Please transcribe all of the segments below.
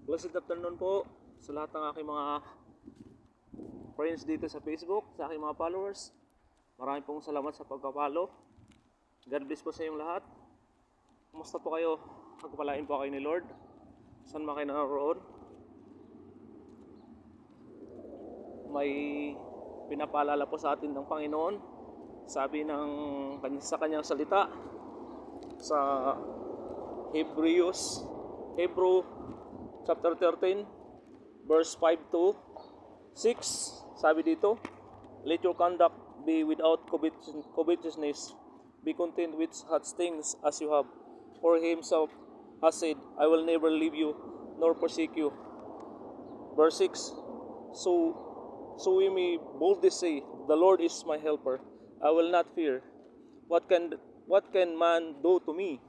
Blessed afternoon po sa lahat ng aking mga friends dito sa Facebook, sa aking mga followers. Maraming pong salamat sa pagpapalo. God bless po sa inyong lahat. Kumusta po kayo? Pagpalain po kayo ni Lord. Saan man kayo naroon? May pinapaalala po sa atin ng Panginoon. Sabi sa kanyang salita sa Hebrew chapter 13 verse 5 to 6, sabi dito, let your conduct be without covetousness, be content with such things as you have, for he himself has said, I will never leave you nor forsake you. Verse 6, so we may boldly say, the Lord is my helper, I will not fear. What can man do to me?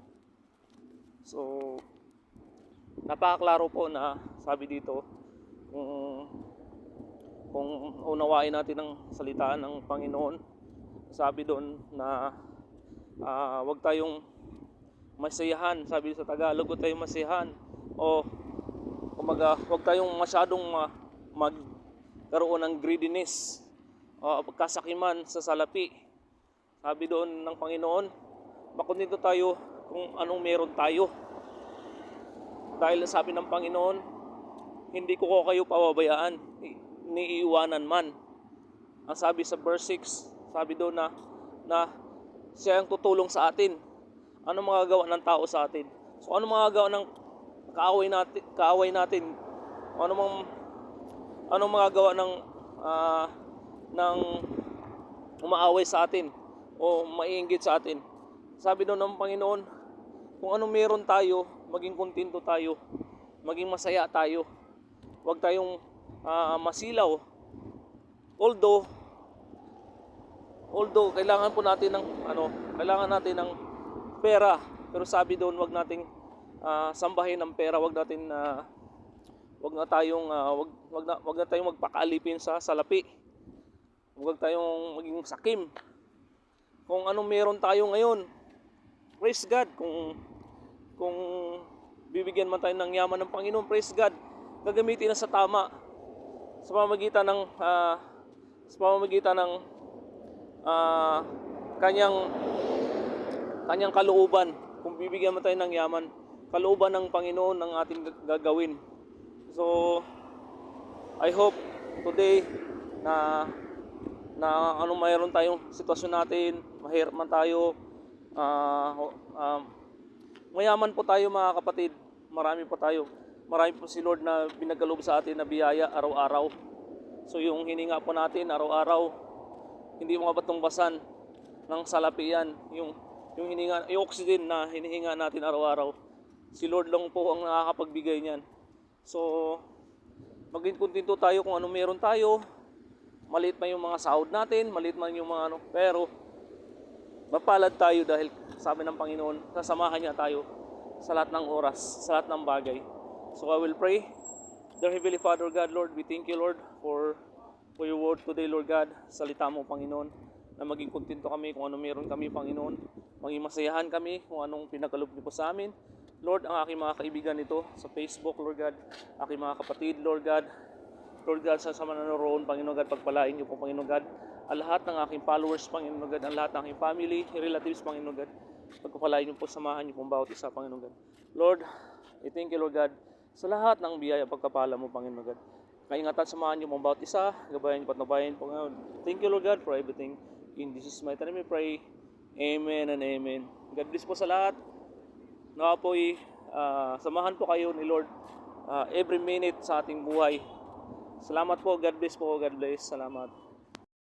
So napakaklaro po na sabi dito, kung unawain natin ang salitaan ng Panginoon. Sabi doon na wag tayong masiyahan, sabi sa Tagalog, wag tayong masiyahan, o kumaga wag tayong masyadong magkaroon ng greediness o pagkasakiman sa salapi. Sabi doon ng Panginoon, makontento tayo kung anong meron tayo. Dahil sabi ng Panginoon, hindi ko kayo pababayaan, ni iwanan man. Ang sabi sa verse 6, sabi doon na siya ang tutulong sa atin. Ano magagawa ng tao sa atin? So ano magagawa ng kaaway natin? Ano magagawa ng umaaway sa atin o maiinggit sa atin? Sabi doon ng Panginoon, kung anong meron tayo, maging kontento tayo, maging masaya tayo. Huwag tayong masilaw. Although kailangan po natin ng pera, pero sabi doon, wag nating sambahin ng pera, wag na tayong magpakaalipin sa salapi. Wag tayong maging sakim. Kung anong meron tayo ngayon, praise God. Kung bibigyan man tayo ng yaman ng Panginoon, praise God. Gagamitin na sa tama, sa pamamagitan ng kanyang kalooban. Kung bibigyan man tayo ng yaman, kalooban ng Panginoon ang ating gagawin. So I hope today na anong mayroon tayong sitwasyon natin, mahirap man tayo, mayaman po tayo mga kapatid, marami po si Lord na binagkaloob sa atin na biyaya araw-araw. So yung hininga po natin araw-araw, hindi mga batong-basan ng salapi yan. Yung oxygen na hinihinga natin araw-araw, si Lord lang po ang nakakapagbigay niyan. So maging kontento tayo kung ano meron tayo. Maliit man yung mga sahod natin, maliit man yung mga pero mapalad tayo dahil sabi ng Panginoon, sasamahan niya tayo sa lahat ng oras, sa lahat ng bagay. So I will pray. Dear Heavenly Father God, Lord, we thank you, Lord, for your word today, Lord God. Salita mo, Panginoon, na maging kontento kami kung ano meron kami, Panginoon. Maging masayahan kami kung anong pinagkaloob niyo po sa amin. Lord, ang aking mga kaibigan nito sa Facebook, Lord God, aking mga kapatid, Lord God, sa mananoroon, Panginoon God, pagpalain niyo po, Panginoon God, ang lahat ng aking followers, Panginoon God, ang lahat ng aking family, relatives, Panginoon God, pagpapalain niyo po, samahan niyo po bawat isa, Panginoon God. Lord, I thank you, Lord God, sa lahat ng biyaya pagkapala mo, Panginoon God. Kaingatan, samahan niyo po bawat isa, gabayan niyo, patnubayan, Panginoon. Thank you, Lord God, for everything. In Jesus' mighty name we pray. Amen and amen. God bless po sa lahat. Nawa po samahan po kayo ni Lord every minute sa ating buhay. Salamat po. God bless po. God bless. Salamat.